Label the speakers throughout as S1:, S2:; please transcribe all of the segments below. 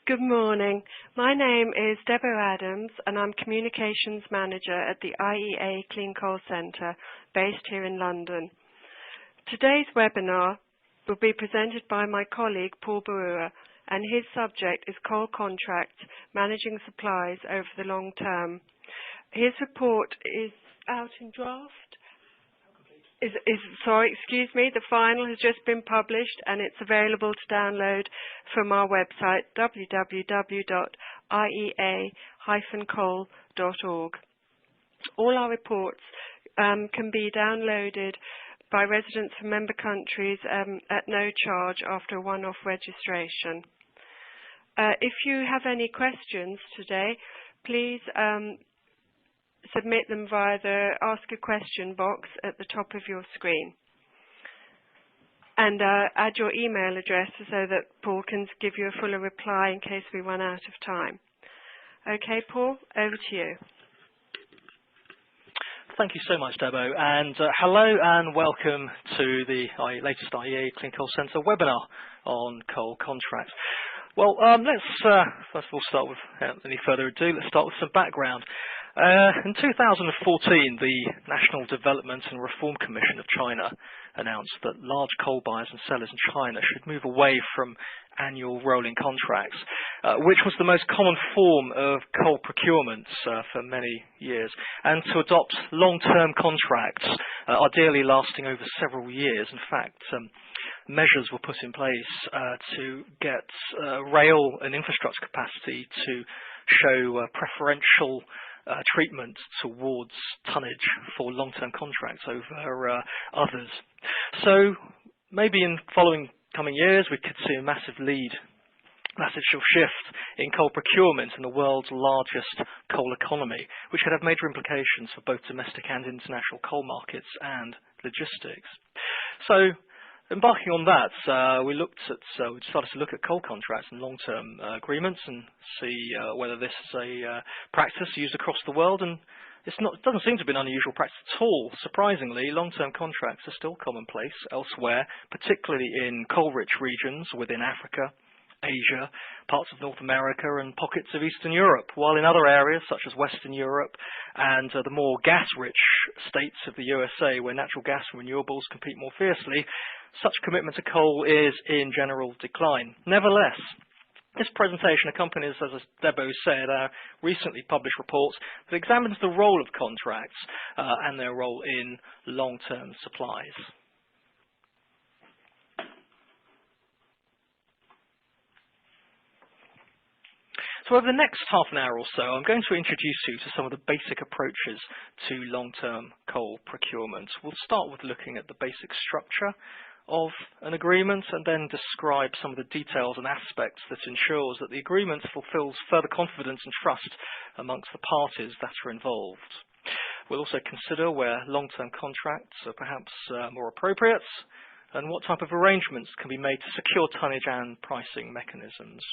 S1: Good morning. My name is Deborah Adams and I'm Communications Manager at the IEA Clean Coal Centre based here in London. Today's webinar will be presented by my colleague Paul Barua, and his subject is coal contracts, managing supplies over the long term. His report is out in draft. The final has just been published and it's available to download from our website www.iea-coal.org. All our reports can be downloaded by residents from member countries at no charge after a one-off registration. If you have any questions today, please submit them via the Ask a Question box at the top of your screen. And add your email address so that Paul can give you a fuller reply in case we run out of time. Okay, Paul, over to you.
S2: Thank you so much, Debo, and hello and welcome to the latest IEA Clean Coal Centre webinar on coal contracts. Well, let's first of all start with, without any further ado, let's start with some background. In 2014, the National Development and Reform Commission of China announced that large coal buyers and sellers in China should move away from annual rolling contracts, which was the most common form of coal procurement for many years, and to adopt long-term contracts, ideally lasting over several years. In fact, measures were put in place to get rail and infrastructure capacity to show preferential treatment towards tonnage for long-term contracts over others. So maybe in coming years we could see a massive shift in coal procurement in the world's largest coal economy, which could have major implications for both domestic and international coal markets and logistics. So embarking on that, we started to look at coal contracts and long-term agreements and see whether this is a practice used across the world, and it doesn't seem to be an unusual practice at all. Surprisingly, long-term contracts are still commonplace elsewhere, particularly in coal-rich regions within Africa, Asia, parts of North America and pockets of Eastern Europe, while in other areas such as Western Europe and the more gas-rich states of the USA, where natural gas and renewables compete more fiercely, such commitment to coal is in general decline. Nevertheless, this presentation accompanies, as Debo said, our recently published reports that examines the role of contracts and their role in long-term supplies. So over the next half an hour or so, I'm going to introduce you to some of the basic approaches to long-term coal procurement. We'll start with looking at the basic structure of an agreement and then describe some of the details and aspects that ensures that the agreement fulfills further confidence and trust amongst the parties that are involved. We'll also consider where long-term contracts are perhaps more appropriate and what type of arrangements can be made to secure tonnage and pricing mechanisms.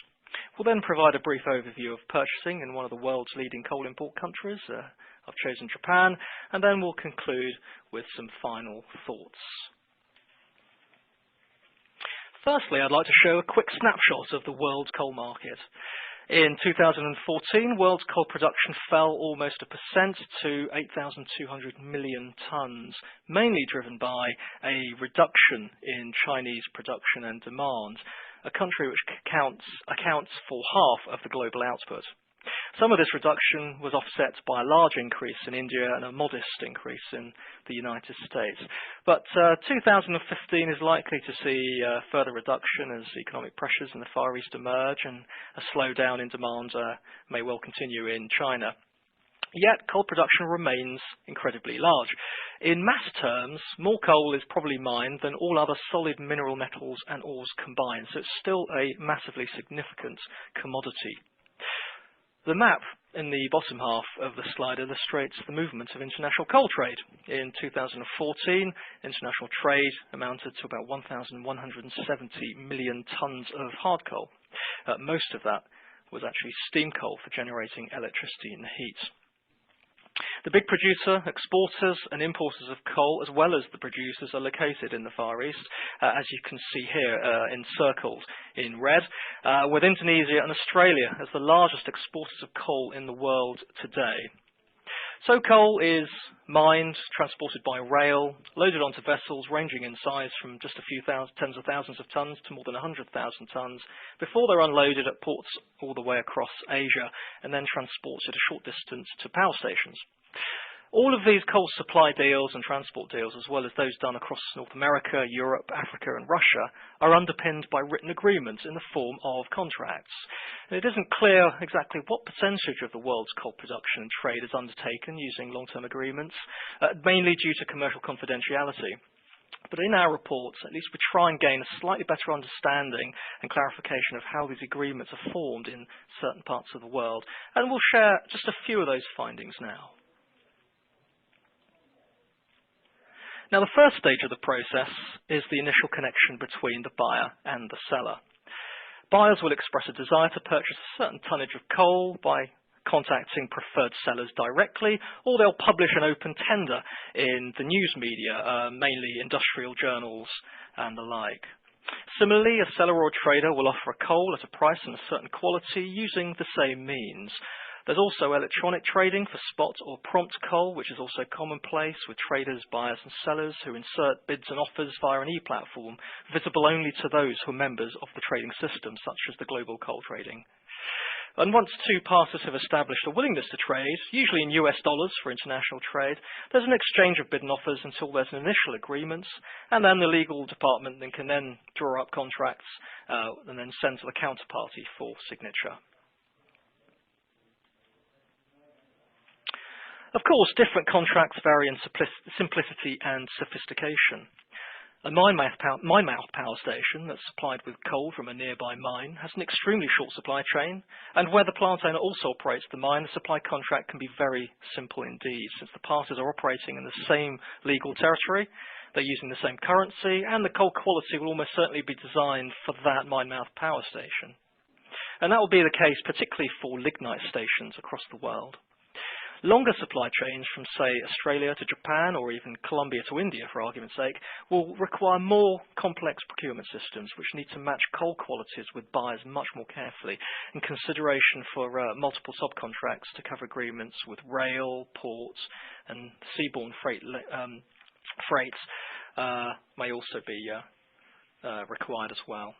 S2: We'll then provide a brief overview of purchasing in one of the world's leading coal import countries. I've chosen Japan, and then we'll conclude with some final thoughts. Firstly, I'd like to show a quick snapshot of the world coal market. In 2014, world coal production fell almost 1% to 8,200 million tonnes, mainly driven by a reduction in Chinese production and demand, a country which accounts for half of the global output. Some of this reduction was offset by a large increase in India and a modest increase in the United States. But 2015 is likely to see a further reduction as economic pressures in the Far East emerge and a slowdown in demand may well continue in China. Yet coal production remains incredibly large. In mass terms, more coal is probably mined than all other solid mineral metals and ores combined, so it's still a massively significant commodity. The map in the bottom half of the slide illustrates the movement of international coal trade. In 2014, international trade amounted to about 1,170 million tonnes of hard coal. Most of that was actually steam coal for generating electricity and heat. The big producer, exporters and importers of coal, as well as the producers, are located in the Far East, as you can see here encircled in red, with Indonesia and Australia as the largest exporters of coal in the world today. So coal is mined, transported by rail, loaded onto vessels ranging in size from just a few tens of thousands of tons to more than 100,000 tons before they're unloaded at ports all the way across Asia and then transported a short distance to power stations. All of these coal supply deals and transport deals, as well as those done across North America, Europe, Africa and Russia, are underpinned by written agreements in the form of contracts. And it isn't clear exactly what percentage of the world's coal production and trade is undertaken using long-term agreements, mainly due to commercial confidentiality. But in our reports, at least we try and gain a slightly better understanding and clarification of how these agreements are formed in certain parts of the world. And we'll share just a few of those findings now. Now, the first stage of the process is the initial connection between the buyer and the seller. Buyers will express a desire to purchase a certain tonnage of coal by contacting preferred sellers directly, or they'll publish an open tender in the news media, mainly industrial journals and the like. Similarly, a seller or a trader will offer a coal at a price and a certain quality using the same means. There's also electronic trading for spot or prompt coal, which is also commonplace, with traders, buyers and sellers who insert bids and offers via an e-platform, visible only to those who are members of the trading system, such as the global coal trading. And once two parties have established a willingness to trade, usually in US dollars for international trade, there's an exchange of bid and offers until there's an initial agreement, and then the legal department can then draw up contracts and then send to the counterparty for signature. Of course, different contracts vary in simplicity and sophistication. A mine mouth power station that's supplied with coal from a nearby mine has an extremely short supply chain, and where the plant owner also operates the mine, the supply contract can be very simple indeed, since the parties are operating in the same legal territory, they're using the same currency, and the coal quality will almost certainly be designed for that mine mouth power station. And that will be the case particularly for lignite stations across the world. Longer supply chains from, say, Australia to Japan or even Colombia to India, for argument's sake, will require more complex procurement systems which need to match coal qualities with buyers much more carefully, in consideration for multiple subcontracts to cover agreements with rail, ports, and seaborne freights may also be required as well.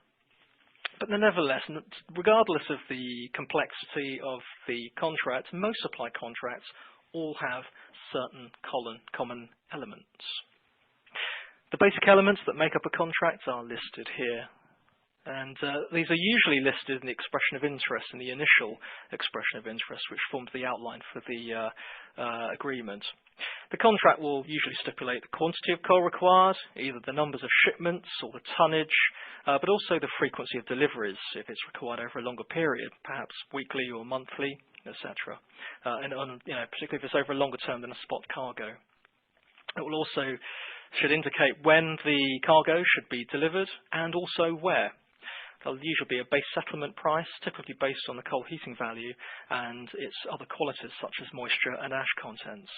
S2: But nevertheless, regardless of the complexity of the contract, most supply contracts all have certain common elements. The basic elements that make up a contract are listed here. And these are usually listed in the expression of interest, in the initial expression of interest, which forms the outline for the agreement. The contract will usually stipulate the quantity of coal required, either the numbers of shipments or the tonnage, but also the frequency of deliveries, if it's required over a longer period, perhaps weekly or monthly, etc. Particularly if it's over a longer term than a spot cargo. It will also should indicate when the cargo should be delivered and also where. There'll usually be a base settlement price, typically based on the coal heating value and its other qualities such as moisture and ash contents.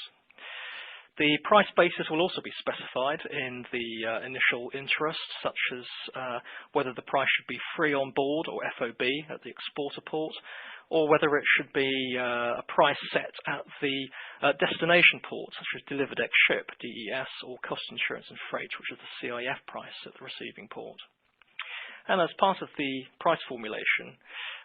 S2: The price basis will also be specified in the initial interest, such as whether the price should be free on board or FOB at the exporter port, or whether it should be a price set at the destination port, such as delivered ex-ship, DES, or cost insurance and freight, which is the CIF price at the receiving port. And as part of the price formulation,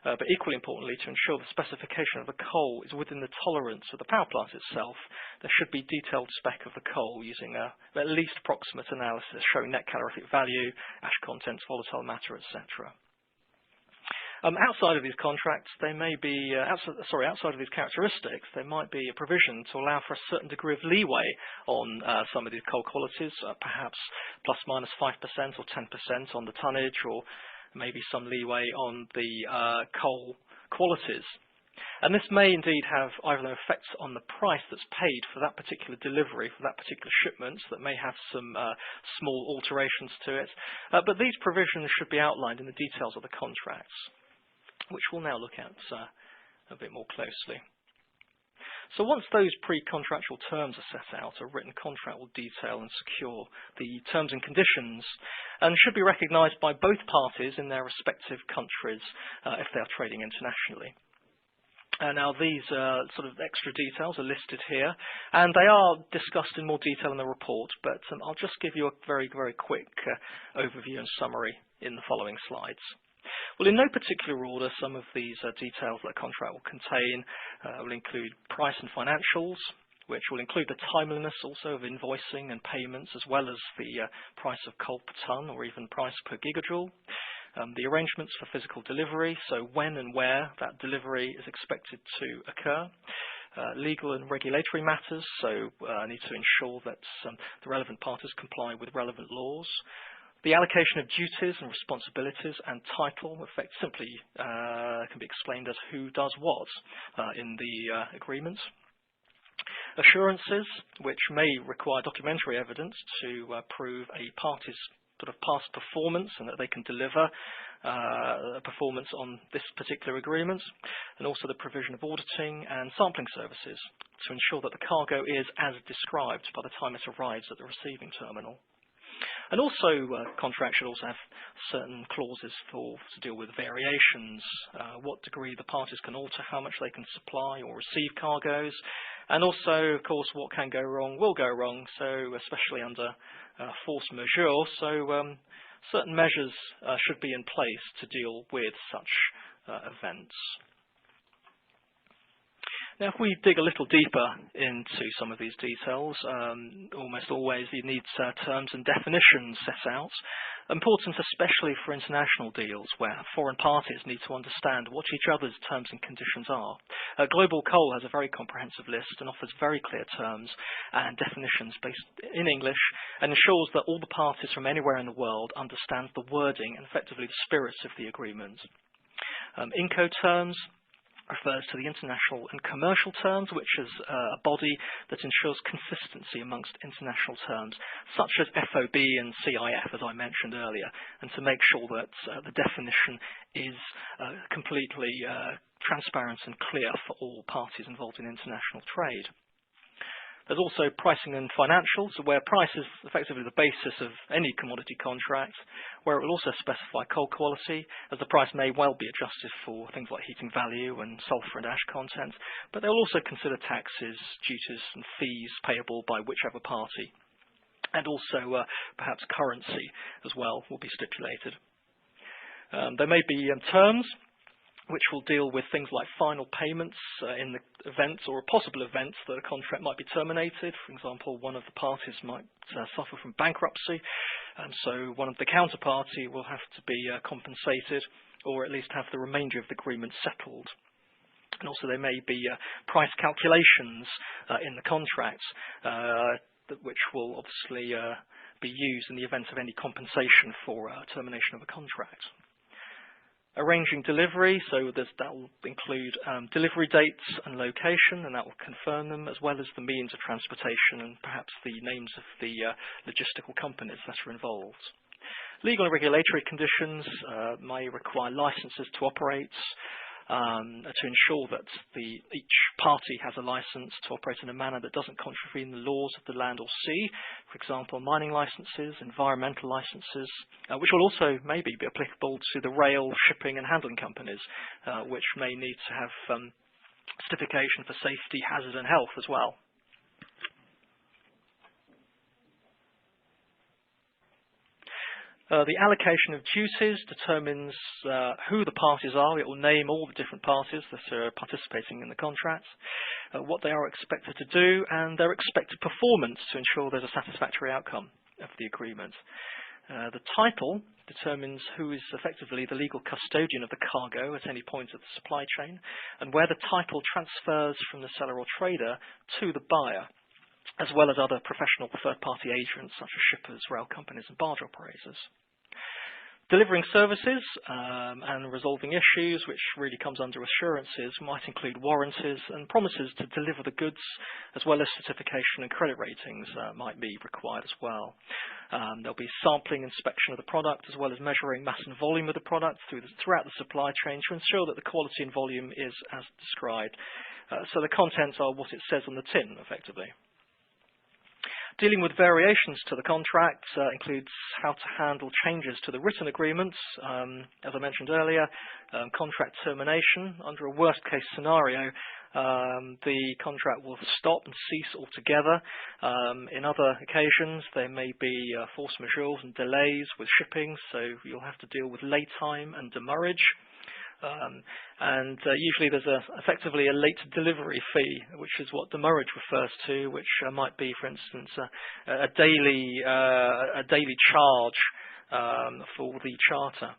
S2: but equally importantly, to ensure the specification of the coal is within the tolerance of the power plant itself, there should be detailed spec of the coal using at least approximate analysis showing net calorific value, ash contents, volatile matter, etc. Outside of these contracts, they may be outside of these characteristics, there might be a provision to allow for a certain degree of leeway on some of these coal qualities, perhaps plus minus 5% or 10% on the tonnage, or maybe some leeway on the coal qualities. And this may indeed have either an effect on the price that's paid for that particular delivery, for that particular shipment, that may have some small alterations to it. But these provisions should be outlined in the details of the contracts, which we'll now look at a bit more closely. So once those pre-contractual terms are set out, a written contract will detail and secure the terms and conditions and should be recognised by both parties in their respective countries if they are trading internationally. Now these sort of extra details are listed here, and they are discussed in more detail in the report, but I'll just give you a very, very quick overview and summary in the following slides. Well, in no particular order, some of these details that a contract will contain will include price and financials, which will include the timeliness also of invoicing and payments, as well as the price of coal per tonne or even price per gigajoule. The arrangements for physical delivery, so when and where that delivery is expected to occur. Legal and regulatory matters, so need to ensure that the relevant parties comply with relevant laws. The allocation of duties and responsibilities and title effect simply can be explained as who does what in the agreement. Assurances, which may require documentary evidence to prove a party's sort of past performance and that they can deliver performance on this particular agreement, and also the provision of auditing and sampling services to ensure that the cargo is as described by the time it arrives at the receiving terminal. And also, contracts should also have certain clauses to deal with variations, what degree the parties can alter how much they can supply or receive cargoes, and also, of course, what can go wrong will go wrong, so especially under force majeure, so certain measures should be in place to deal with such events. Now, if we dig a little deeper into some of these details, almost always you need terms and definitions set out, important especially for international deals where foreign parties need to understand what each other's terms and conditions are. Global Coal has a very comprehensive list and offers very clear terms and definitions based in English and ensures that all the parties from anywhere in the world understand the wording and effectively the spirit of the agreement. Incoterms refers to the international and commercial terms, which is a body that ensures consistency amongst international terms, such as FOB and CIF, as I mentioned earlier, and to make sure that the definition is completely transparent and clear for all parties involved in international trade. There's also pricing and financials, where price is effectively the basis of any commodity contract, where it will also specify coal quality, as the price may well be adjusted for things like heating value and sulphur and ash content, but they'll also consider taxes, duties and fees payable by whichever party. And also perhaps currency as well will be stipulated. There may be terms which will deal with things like final payments in the event or a possible event that a contract might be terminated. For example, one of the parties might suffer from bankruptcy, and so one of the counterparty will have to be compensated or at least have the remainder of the agreement settled. And also there may be price calculations in the contract which will obviously be used in the event of any compensation for termination of a contract. Arranging delivery, so that will include delivery dates and location, and that will confirm them, as well as the means of transportation and perhaps the names of the logistical companies that are involved. Legal and regulatory conditions may require licenses to operate, to ensure that each party has a license to operate in a manner that doesn't contravene the laws of the land or sea. For example, mining licenses, environmental licenses, which will also maybe be applicable to the rail, shipping and handling companies, which may need to have certification for safety, hazard and health as well. The allocation of duties determines who the parties are. It will name all the different parties that are participating in the contract, what they are expected to do, and their expected performance to ensure there's a satisfactory outcome of the agreement. The title determines who is effectively the legal custodian of the cargo at any point of the supply chain, and where the title transfers from the seller or trader to the buyer, as well as other professional third-party agents such as shippers, rail companies and barge operators. Delivering services and resolving issues, which really comes under assurances, might include warranties and promises to deliver the goods, as well as certification and credit ratings might be required as well. There'll be sampling, inspection of the product, as well as measuring mass and volume of the product throughout the supply chain to ensure that the quality and volume is as described. So the contents are what it says on the tin, effectively. Dealing with variations to the contract includes how to handle changes to the written agreements. As I mentioned earlier, contract termination. Under a worst-case scenario, the contract will stop and cease altogether. In other occasions, there may be force majeure and delays with shipping, so you'll have to deal with lay time and demurrage. Usually there's effectively a late delivery fee, which is what demurrage refers to, which might be, for instance, a daily charge for the charter.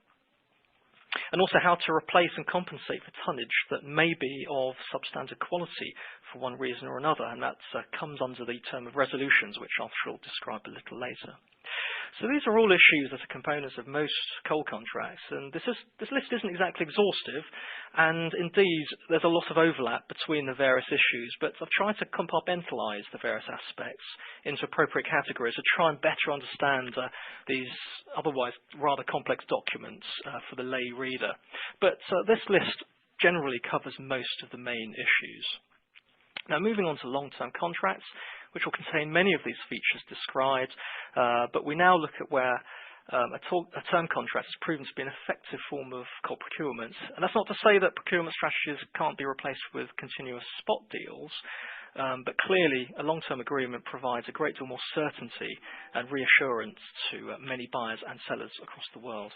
S2: And also how to replace and compensate for tonnage that may be of substandard quality for one reason or another, and that comes under the term of resolutions, which I shall describe a little later. So these are all issues that are components of most coal contracts, and this list isn't exactly exhaustive, and indeed there's a lot of overlap between the various issues, but I've tried to compartmentalise the various aspects into appropriate categories to try and better understand these otherwise rather complex documents for the lay reader. But this list generally covers most of the main issues. Now, moving on to long-term contracts, which will contain many of these features described, but we now look at where a term contract has proven to be an effective form of coal procurement. And that's not to say that procurement strategies can't be replaced with continuous spot deals, but clearly a long-term agreement provides a great deal more certainty and reassurance to many buyers and sellers across the world.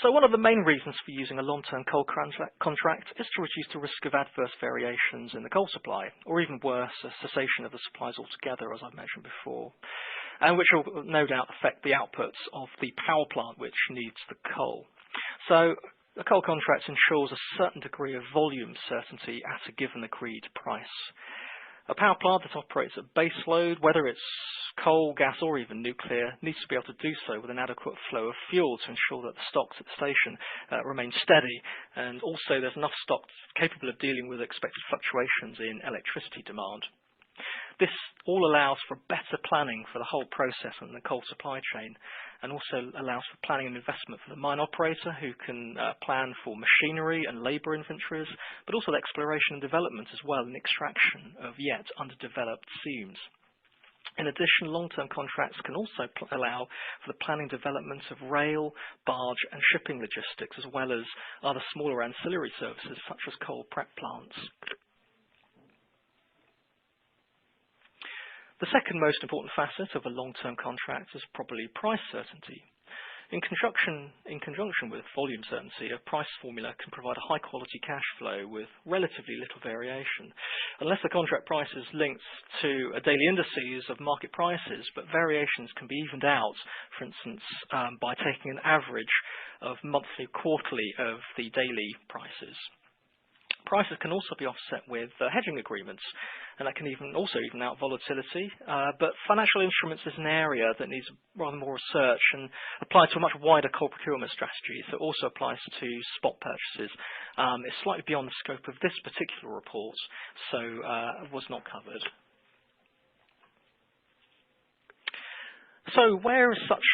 S2: So one of the main reasons for using a long-term coal contract is to reduce the risk of adverse variations in the coal supply, or even worse, a cessation of the supplies altogether, as I've mentioned before, and which will no doubt affect the outputs of the power plant which needs the coal. So a coal contract ensures a certain degree of volume certainty at a given agreed price. A power plant that operates at base load, whether it's coal, gas or even nuclear, needs to be able to do so with an adequate flow of fuel to ensure that the stocks at the station remain steady, and also there's enough stock capable of dealing with expected fluctuations in electricity demand. This all allows for better planning for the whole process in the coal supply chain, and also allows for planning and investment for the mine operator, who can plan for machinery and labour inventories, but also the exploration and development as well, and extraction of yet underdeveloped seams. In addition, long-term contracts can also allow for the planning development of rail, barge and shipping logistics, as well as other smaller ancillary services such as coal prep plants. The second most important facet of a long-term contract is probably price certainty. In conjunction with volume certainty, a price formula can provide a high-quality cash flow with relatively little variation, unless the contract price is linked to a daily indices of market prices, but variations can be evened out, for instance, by taking an average of monthly, quarterly of the daily prices. Prices can also be offset with hedging agreements, and that can also even out volatility. But financial instruments is an area that needs rather more research and applied to a much wider coal procurement strategy, so it also applies to spot purchases. It's slightly beyond the scope of this particular report, so was not covered. So where is such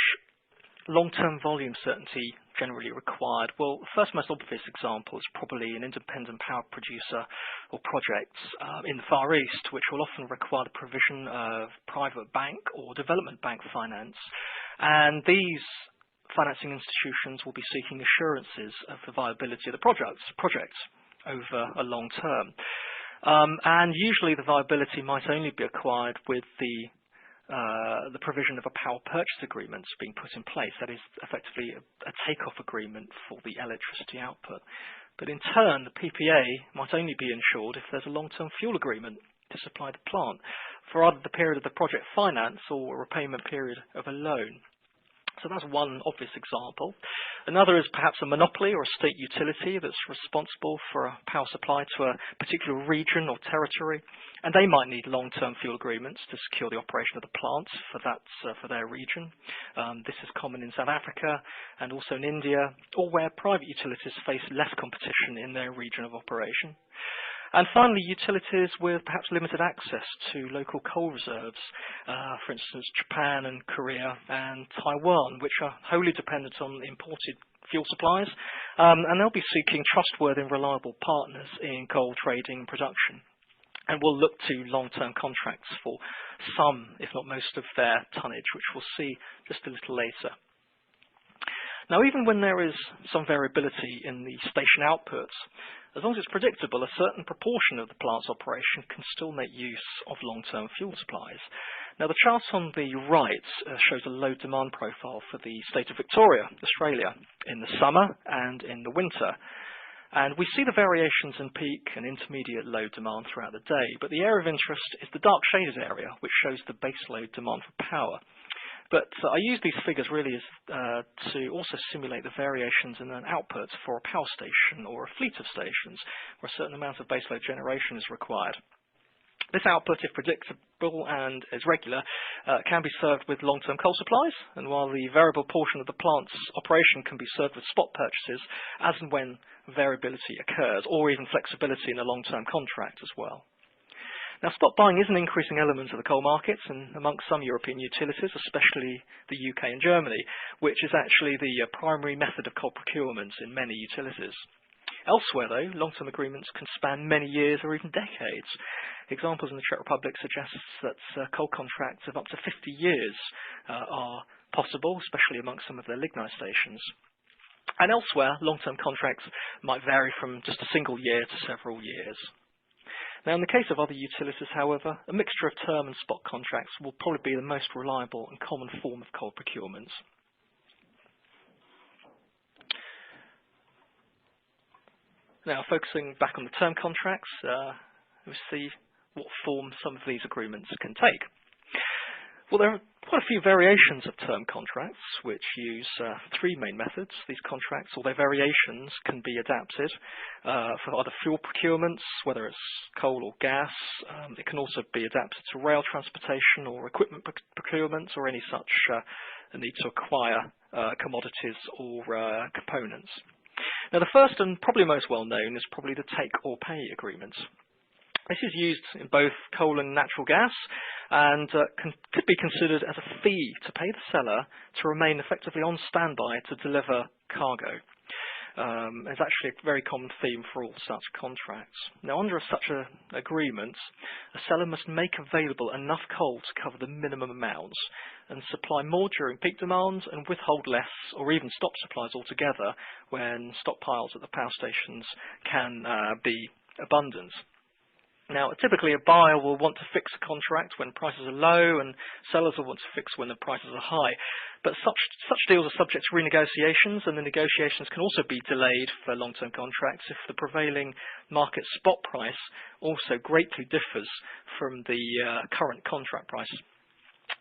S2: long-term volume certainty generally required? Well, the first most obvious example is probably an independent power producer or projects in the Far East, which will often require the provision of private bank or development bank finance. And these financing institutions will be seeking assurances of the viability of the project over a long term. And usually the viability might only be acquired with the provision of a power purchase agreement being put in place. That is effectively a take-off agreement for the electricity output. But in turn, the PPA might only be insured if there's a long-term fuel agreement to supply the plant for either the period of the project finance or a repayment period of a loan. So that's one obvious example. Another is perhaps a monopoly or a state utility that's responsible for a power supply to a particular region or territory, and they might need long-term fuel agreements to secure the operation of the plant for their region. This is common in South Africa and also in India, or where private utilities face less competition in their region of operation. And finally, utilities with perhaps limited access to local coal reserves, for instance, Japan and Korea and Taiwan, which are wholly dependent on imported fuel supplies, and they'll be seeking trustworthy and reliable partners in coal trading and production, and will look to long-term contracts for some, if not most, of their tonnage, which we'll see just a little later. Now, even when there is some variability in the station outputs, as long as it's predictable, a certain proportion of the plant's operation can still make use of long-term fuel supplies. Now, the chart on the right shows a load demand profile for the state of Victoria, Australia, in the summer and in the winter. And we see the variations in peak and intermediate load demand throughout the day, but the area of interest is the dark shaded area, which shows the base load demand for power. But I use these figures really to also simulate the variations in an output for a power station or a fleet of stations where a certain amount of baseload generation is required. This output, if predictable and is regular, can be served with long-term coal supplies, and while the variable portion of the plant's operation can be served with spot purchases as and when variability occurs, or even flexibility in a long-term contract as well. Now, spot buying is an increasing element of the coal markets, and amongst some European utilities, especially the UK and Germany, which is actually the primary method of coal procurement in many utilities. Elsewhere, though, long-term agreements can span many years or even decades. Examples in the Czech Republic suggest that coal contracts of up to 50 years are possible, especially amongst some of their lignite stations. And elsewhere, long-term contracts might vary from just a single year to several years. Now, in the case of other utilities, however, a mixture of term and spot contracts will probably be the most reliable and common form of coal procurement. Now, focusing back on the term contracts, we see what form some of these agreements can take. Well, there are quite a few variations of term contracts which use three main methods. These contracts, or their variations, can be adapted for either fuel procurements, whether it's coal or gas. It can also be adapted to rail transportation or equipment procurement, or any such need to acquire commodities or components. Now, the first and probably most well known is probably the take or pay agreement. This is used in both coal and natural gas, and could be considered as a fee to pay the seller to remain effectively on standby to deliver cargo. It's actually a very common theme for all such contracts. Now, under such an agreement, a seller must make available enough coal to cover the minimum amounts and supply more during peak demand and withhold less, or even stop supplies altogether when stockpiles at the power stations can be abundant. Now, typically a buyer will want to fix a contract when prices are low, and sellers will want to fix when the prices are high. But such deals are subject to renegotiations, and the negotiations can also be delayed for long-term contracts if the prevailing market spot price also greatly differs from the current contract price.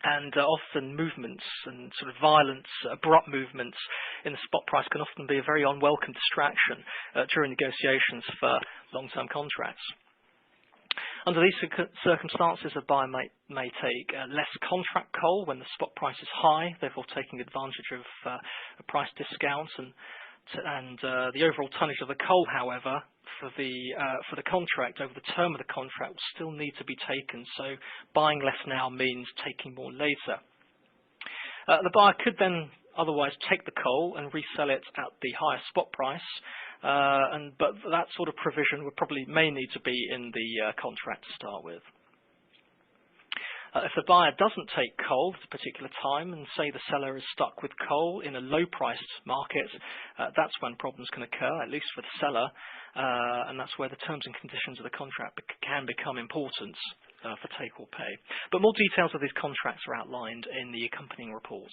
S2: And often movements and sort of violent, abrupt movements in the spot price can often be a very unwelcome distraction during negotiations for long-term contracts. Under these circumstances, a buyer may take less contract coal when the spot price is high, therefore taking advantage of a price discount, and the overall tonnage of the coal, however, for the contract over the term of the contract will still need to be taken. So buying less now means taking more later. The buyer could then otherwise take the coal and resell it at the higher spot price. But that sort of provision may need to be in the contract to start with. If the buyer doesn't take coal at a particular time, and say the seller is stuck with coal in a low-priced market, that's when problems can occur, at least for the seller, and that's where the terms and conditions of the contract can become important for take or pay. But more details of these contracts are outlined in the accompanying report.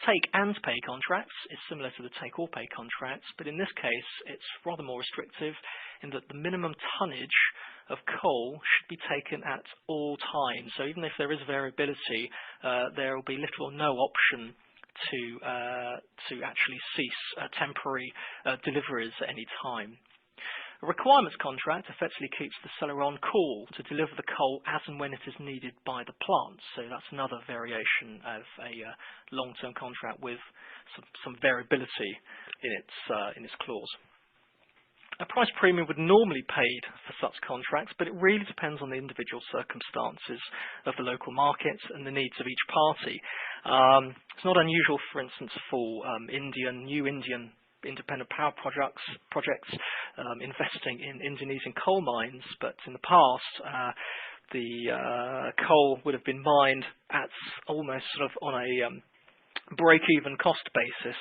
S2: Take and pay contracts is similar to the take or pay contracts, but in this case it's rather more restrictive in that the minimum tonnage of coal should be taken at all times. So even if there is variability, there will be little or no option to actually cease temporary deliveries at any time. A requirements contract effectively keeps the seller on call to deliver the coal as and when it is needed by the plant. So that's another variation of a long-term contract with some variability in its clause. A price premium would normally be paid for such contracts, but it really depends on the individual circumstances of the local market and the needs of each party. It's not unusual, for instance, for new Indian independent power projects investing in Indonesian coal mines, but in the past the coal would have been mined at almost sort of on a break-even cost basis,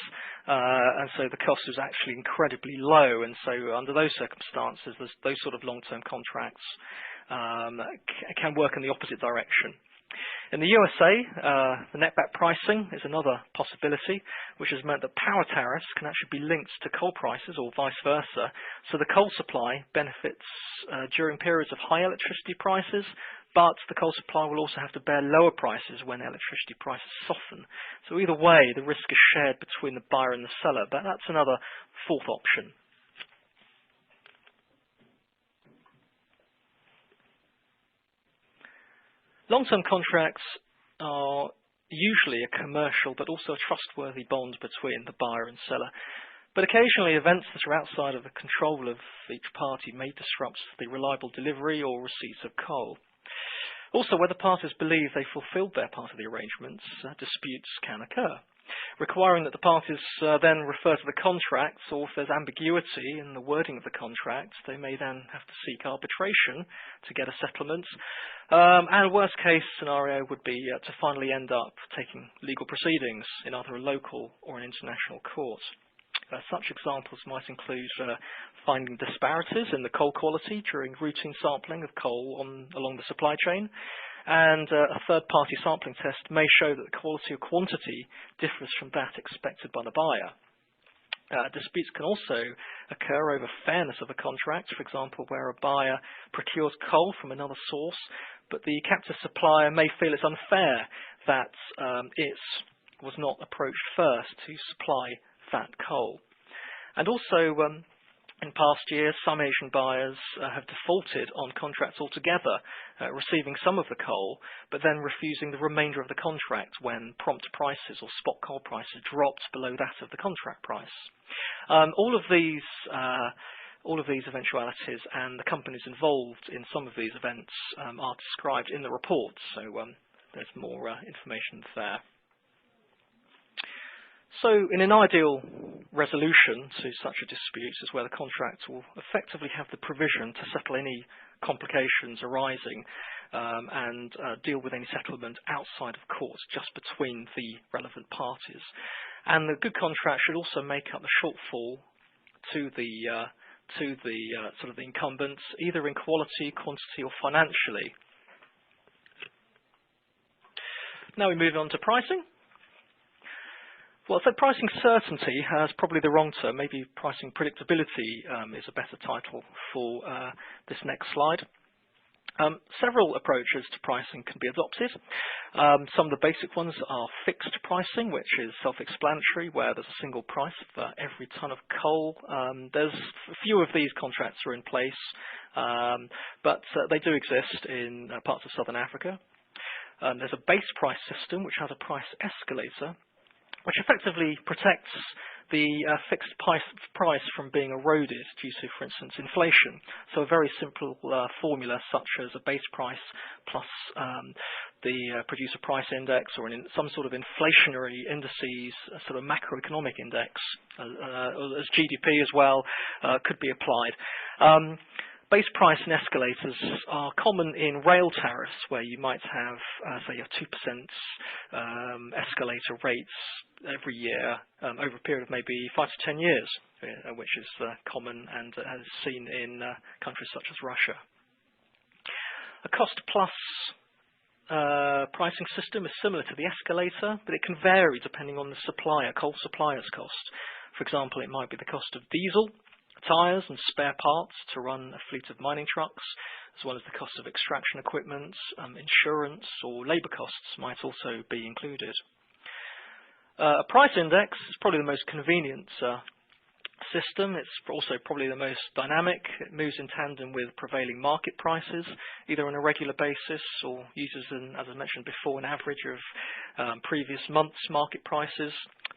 S2: and so the cost was actually incredibly low, and so under those circumstances those sort of long-term contracts can work in the opposite direction. In the USA, the netback pricing is another possibility, which has meant that power tariffs can actually be linked to coal prices or vice versa. So the coal supply benefits during periods of high electricity prices, but the coal supply will also have to bear lower prices when electricity prices soften. So either way, the risk is shared between the buyer and the seller, but that's another fourth option. Long-term contracts are usually a commercial but also a trustworthy bond between the buyer and seller. But occasionally events that are outside of the control of each party may disrupt the reliable delivery or receipt of coal. Also, whether parties believe they fulfilled their part of the arrangements, disputes can occur, requiring that the parties then refer to the contracts, or if there's ambiguity in the wording of the contract, they may then have to seek arbitration to get a settlement. And a worst case scenario would be to finally end up taking legal proceedings in either a local or an international court. Such examples might include finding disparities in the coal quality during routine sampling of coal along the supply chain, and a third-party sampling test may show that the quality or quantity differs from that expected by the buyer. Disputes can also occur over fairness of a contract, for example, where a buyer procures coal from another source, but the captive supplier may feel it's unfair that it was not approached first to supply that coal. And also, in past years, some Asian buyers have defaulted on contracts altogether, receiving some of the coal, but then refusing the remainder of the contract when prompt prices or spot coal prices dropped below that of the contract price. All of these eventualities and the companies involved in some of these events are described in the report, so there's more information there. So in an ideal resolution to such a dispute is where the contract will effectively have the provision to settle any complications arising and deal with any settlement outside of court, just between the relevant parties. And the good contract should also make up the shortfall to the sort of the incumbents, either in quality, quantity, or financially. Now we move on to pricing. Well, so pricing certainty has probably the wrong term. Maybe pricing predictability is a better title for this next slide. Several approaches to pricing can be adopted. Some of the basic ones are fixed pricing, which is self-explanatory, where there's a single price for every ton of coal. There's a few of these contracts are in place, but they do exist in parts of Southern Africa. There's a base price system, which has a price escalator, which effectively protects the fixed price from being eroded due to, for instance, inflation. So a very simple formula such as a base price plus the producer price index, or some sort of inflationary indices, a sort of macroeconomic index, as GDP as well, could be applied. Base price and escalators are common in rail tariffs, where you might have, say, a 2% escalator rates every year over a period of maybe 5 to 10 years, which is common and as seen in countries such as Russia. A cost-plus pricing system is similar to the escalator, but it can vary depending on the coal supplier's cost. For example, it might be the cost of diesel, tyres and spare parts to run a fleet of mining trucks, as well as the cost of extraction equipment, insurance or labour costs might also be included. A price index is probably the most convenient system. It's also probably the most dynamic. It moves in tandem with prevailing market prices, either on a regular basis or uses, as I mentioned before, an average of previous months' market prices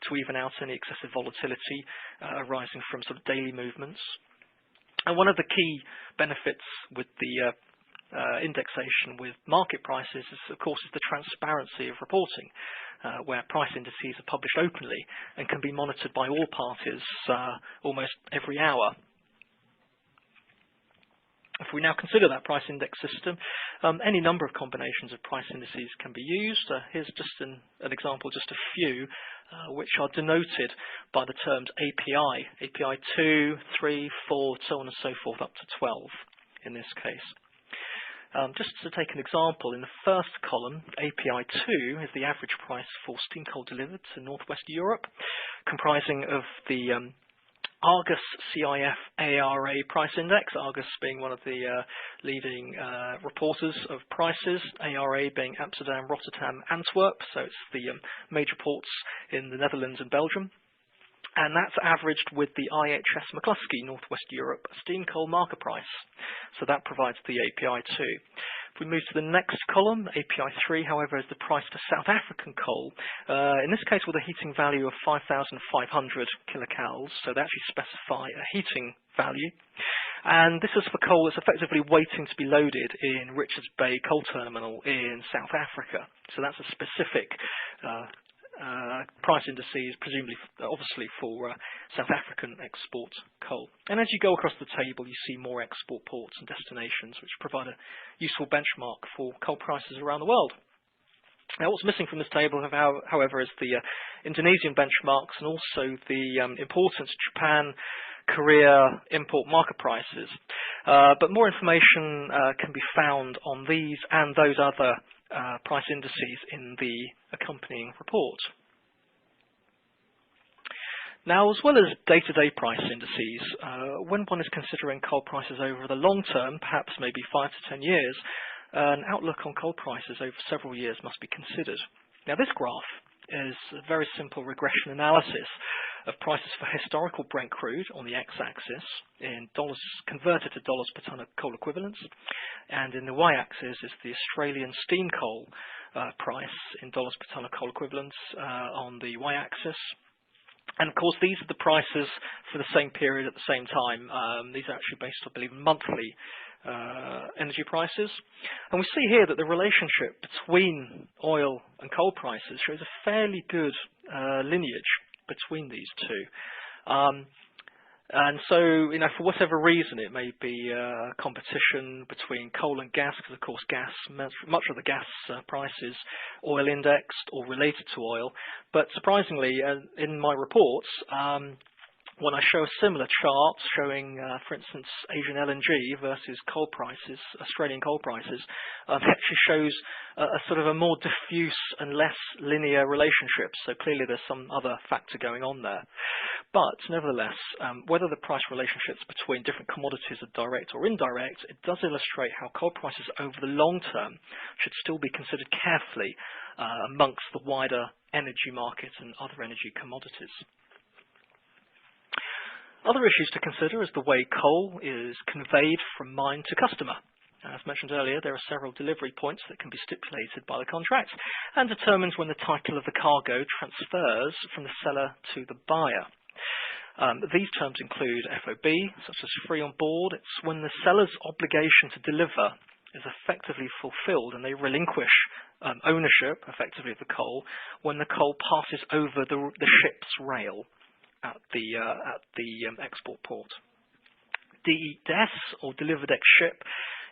S2: to even out any excessive volatility arising from sort of daily movements. And one of the key benefits with the indexation with market prices is, of course, the transparency of reporting, where price indices are published openly and can be monitored by all parties almost every hour. If we now consider that price index system, any number of combinations of price indices can be used. Here's just an example, just a few, which are denoted by the terms API, API 2, 3, 4, so on and so forth, up to 12 in this case. Just to take an example, in the first column, API 2 is the average price for steam coal delivered to Northwest Europe, comprising of the Argus CIF ARA price index, Argus being one of the leading reporters of prices, ARA being Amsterdam, Rotterdam, Antwerp, so it's the major ports in the Netherlands and Belgium. And that's averaged with the IHS McCluskey Northwest Europe steam coal market price. So that provides the API 2. If we move to the next column, API 3, however, is the price for South African coal, in this case with a heating value of 5,500 kilocalories, so they actually specify a heating value. And this is for coal that's effectively waiting to be loaded in Richards Bay Coal Terminal in South Africa. So that's a specific price indices, presumably, obviously, for South African export coal. And as you go across the table, you see more export ports and destinations, which provide a useful benchmark for coal prices around the world. Now, what's missing from this table, however, is the Indonesian benchmarks and also the importance of Japan, Korea import market prices. But more information can be found on these and those other price indices in the accompanying report. Now, as well as day-to-day price indices, when one is considering coal prices over the long term, perhaps maybe 5 to 10 years, an outlook on coal prices over several years must be considered. Now, this graph is a very simple regression analysis of prices for historical Brent crude on the x-axis in dollars converted to dollars per ton of coal equivalents, and in the y-axis is the Australian steam coal price in dollars per ton of coal equivalents on the y-axis. And of course, these are the prices for the same period at the same time. These are actually based, I believe, monthly energy prices. And we see here that the relationship between oil and coal prices shows a fairly good lineage between these two. And so, for whatever reason, it may be competition between coal and gas, because of course much of the gas price is oil indexed or related to oil. But surprisingly, in my reports, when I show a similar chart showing, for instance, Asian LNG versus coal prices, Australian coal prices, it actually shows a sort of a more diffuse and less linear relationship. So clearly there's some other factor going on there. But nevertheless, whether the price relationships between different commodities are direct or indirect, it does illustrate how coal prices over the long term should still be considered carefully amongst the wider energy market and other energy commodities. Other issues to consider is the way coal is conveyed from mine to customer. As mentioned earlier, there are several delivery points that can be stipulated by the contract and determines when the title of the cargo transfers from the seller to the buyer. These terms include FOB, such as free on board. It's when the seller's obligation to deliver is effectively fulfilled and they relinquish ownership, effectively, of the coal when the coal passes over the ship's rail at the export port. DES, or delivered ex-ship,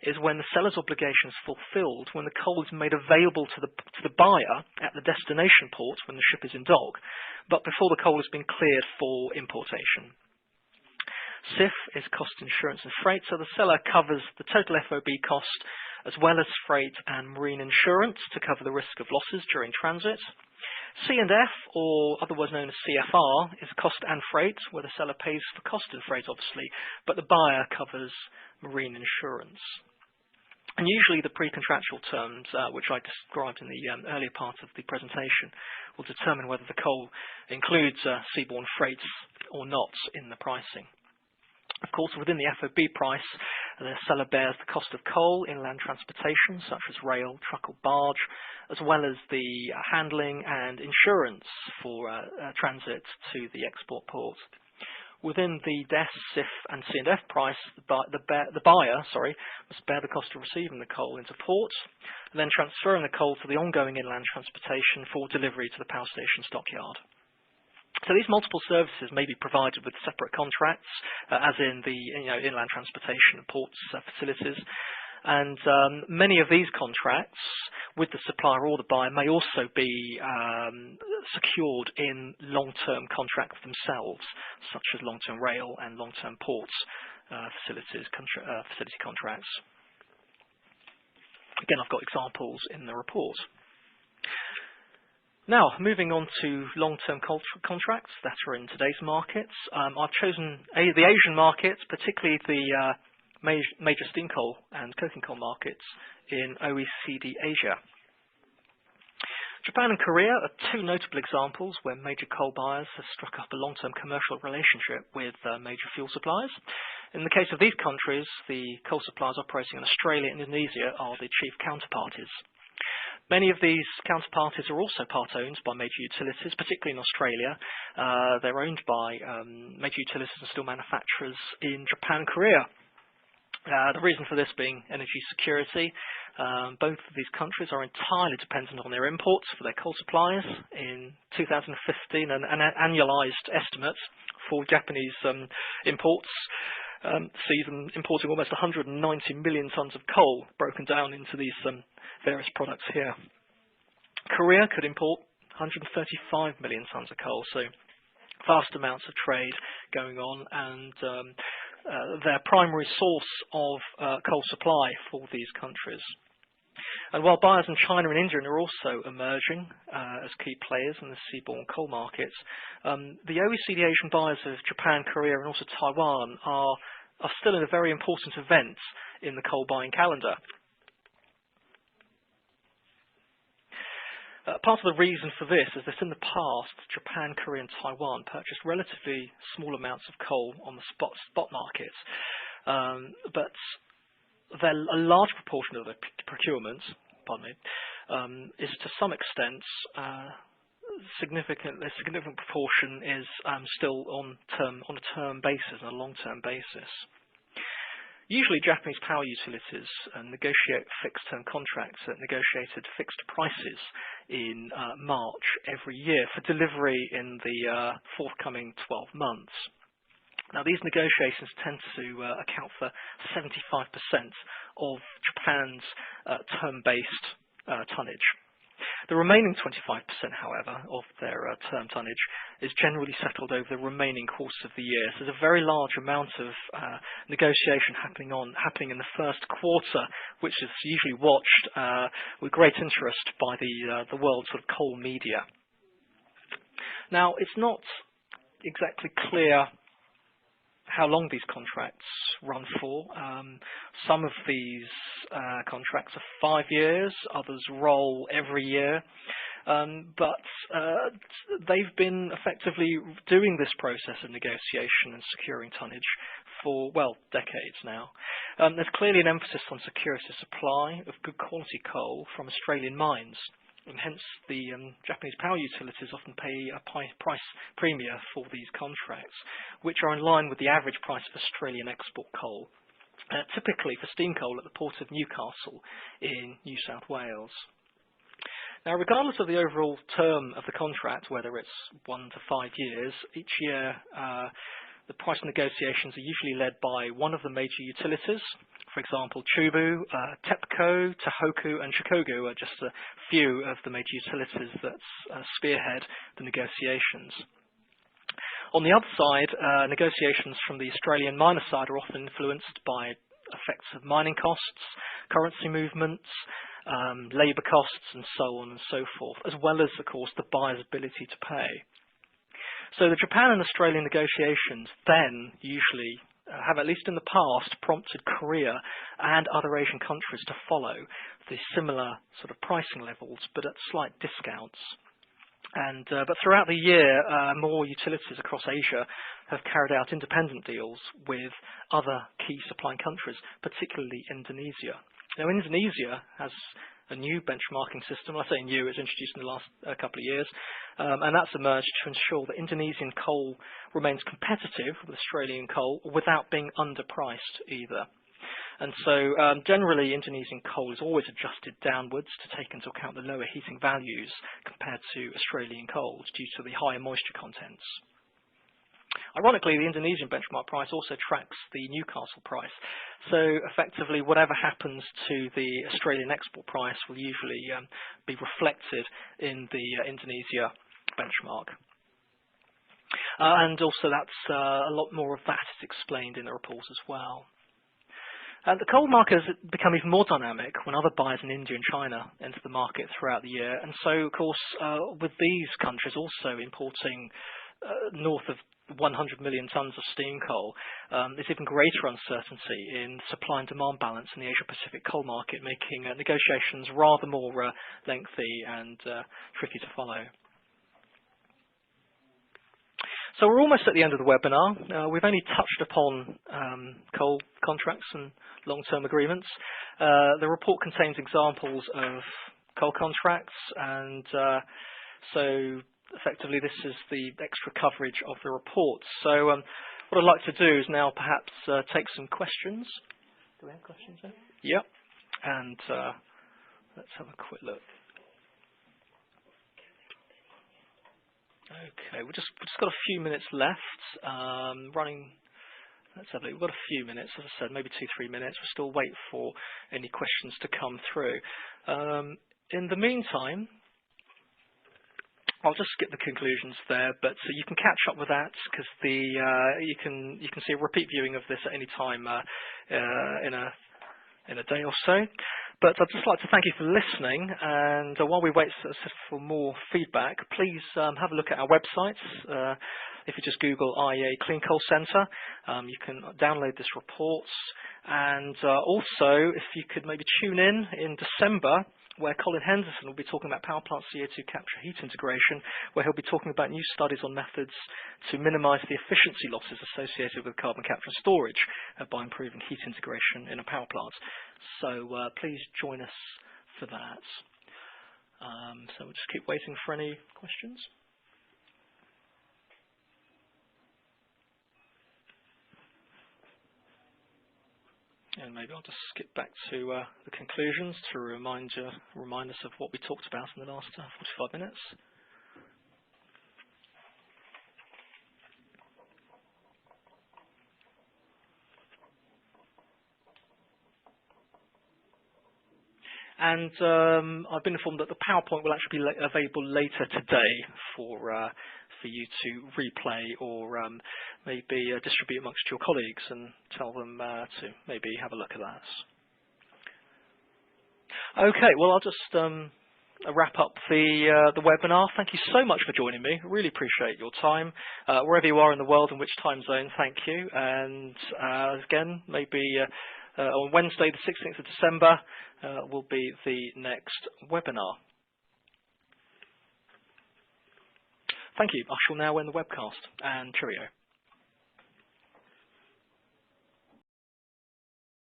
S2: is when the seller's obligation is fulfilled when the coal is made available to the buyer at the destination port when the ship is in dock, but before the coal has been cleared for importation. CIF is cost, insurance and freight, so the seller covers the total FOB cost as well as freight and marine insurance to cover the risk of losses during transit. C&F, or otherwise known as CFR, is cost and freight, where the seller pays for cost and freight, obviously, but the buyer covers marine insurance. And usually the pre-contractual terms, which I described in the earlier part of the presentation, will determine whether the coal includes seaborne freights or not in the pricing. Of course, within the FOB price, the seller bears the cost of coal, inland transportation, such as rail, truck or barge, as well as the handling and insurance for transit to the export port. Within the DES, CIF and C&F price, the buyer must bear the cost of receiving the coal into port, and then transferring the coal to the ongoing inland transportation for delivery to the power station stockyard. So these multiple services may be provided with separate contracts, as in the inland transportation and ports facilities. And many of these contracts with the supplier or the buyer may also be secured in long-term contracts themselves, such as long-term rail and long-term ports facility contracts. Again, I've got examples in the report. Now, moving on to long-term contracts that are in today's markets. I've chosen the Asian markets, particularly the major steam coal and coking coal markets in OECD Asia. Japan and Korea are two notable examples where major coal buyers have struck up a long-term commercial relationship with major fuel suppliers. In the case of these countries, the coal suppliers operating in Australia and Indonesia are the chief counterparties. Many of these counterparties are also part-owned by major utilities, particularly in Australia. They're owned by major utilities and steel manufacturers in Japan and Korea. The reason for this being energy security. Both of these countries are entirely dependent on their imports for their coal supplies. In 2015, an annualized estimate for Japanese imports sees them importing almost 190 million tons of coal, broken down into these various products here. Korea could import 135 million tons of coal, so vast amounts of trade going on, and their primary source of coal supply for these countries. And while buyers in China and India are also emerging as key players in the seaborne coal markets, the OECD Asian buyers of Japan, Korea and also Taiwan are still in a very important event in the coal buying calendar. Part of the reason for this is that in the past, Japan, Korea and Taiwan purchased relatively small amounts of coal on the spot markets, but a large proportion of the procurement, is to some extent a significant proportion is still on a term basis, on a long-term basis. Usually Japanese power utilities negotiate fixed-term contracts at negotiated fixed prices in March every year for delivery in the forthcoming 12 months. Now, these negotiations tend to account for 75% of Japan's term-based tonnage. The remaining 25%, however, of their term tonnage is generally settled over the remaining course of the year. So there's a very large amount of negotiation happening in the first quarter, which is usually watched with great interest by the world's sort of coal media. Now, it's not exactly clear how long these contracts run for. Some of these contracts are 5 years, others roll every year, but they've been effectively doing this process of negotiation and securing tonnage for, well, decades now. There's clearly an emphasis on security of supply of good quality coal from Australian mines, and hence the Japanese power utilities often pay a price premium for these contracts, which are in line with the average price of Australian export coal, typically for steam coal at the port of Newcastle in New South Wales. Now, regardless of the overall term of the contract, whether it's 1 to 5 years, each year the price negotiations are usually led by one of the major utilities. For example, Chubu, TEPCO, Tohoku and Shikoku are just a few of the major utilities that spearhead the negotiations. On the other side, negotiations from the Australian miner side are often influenced by effects of mining costs, currency movements, labour costs and so on and so forth, as well as, of course, the buyer's ability to pay. So the Japan and Australian negotiations then usually have, at least in the past, prompted Korea and other Asian countries to follow the similar sort of pricing levels, but at slight discounts. But throughout the year, more utilities across Asia have carried out independent deals with other key supplying countries, particularly Indonesia. Now, Indonesia has a new benchmarking system. I say new, it's introduced in the last couple of years, and that's emerged to ensure that Indonesian coal remains competitive with Australian coal without being underpriced either. And so generally Indonesian coal is always adjusted downwards to take into account the lower heating values compared to Australian coals due to the higher moisture contents. Ironically, the Indonesian benchmark price also tracks the Newcastle price. So effectively, whatever happens to the Australian export price will usually be reflected in the Indonesia benchmark. And also that's a lot more of that is explained in the report as well. The coal market has become even more dynamic when other buyers in India and China enter the market throughout the year. And so, of course, with these countries also importing north of 100 million tonnes of steam coal, there's even greater uncertainty in supply and demand balance in the Asia-Pacific coal market, making negotiations rather more lengthy and tricky to follow. So we're almost at the end of the webinar. We've only touched upon coal contracts and long-term agreements. The report contains examples of coal contracts, and so effectively this is the extra coverage of the report. So what I'd like to do is now perhaps take some questions. Do we have questions there? Yep. And let's have a quick look. Okay, we've just got a few minutes left. Let's have a look. We've got a few minutes, as I said, maybe 2-3 minutes. We'll still wait for any questions to come through. In the meantime, I'll just skip the conclusions there, but so you can catch up with that because you can see a repeat viewing of this at any time in a day or so. But I'd just like to thank you for listening, and while we wait for more feedback, please have a look at our websites. If you just Google IEA Clean Coal Centre, you can download this report. And also, if you could maybe tune in December, where Colin Henderson will be talking about power plant CO2 capture heat integration, where he'll be talking about new studies on methods to minimise the efficiency losses associated with carbon capture and storage by improving heat integration in a power plant. So please join us for that. So we'll just keep waiting for any questions. And maybe I'll just skip back to the conclusions to remind us of what we talked about in the last 45 minutes. And I've been informed that the PowerPoint will actually be available later today for you to replay or maybe distribute amongst your colleagues and tell them to maybe have a look at that. Okay, well I'll just wrap up the webinar. Thank you so much for joining me. I really appreciate your time. Wherever you are in the world, in which time zone, thank you. And again, maybe on Wednesday the 16th of December will be the next webinar. Thank you. I shall now end the webcast, and cheerio.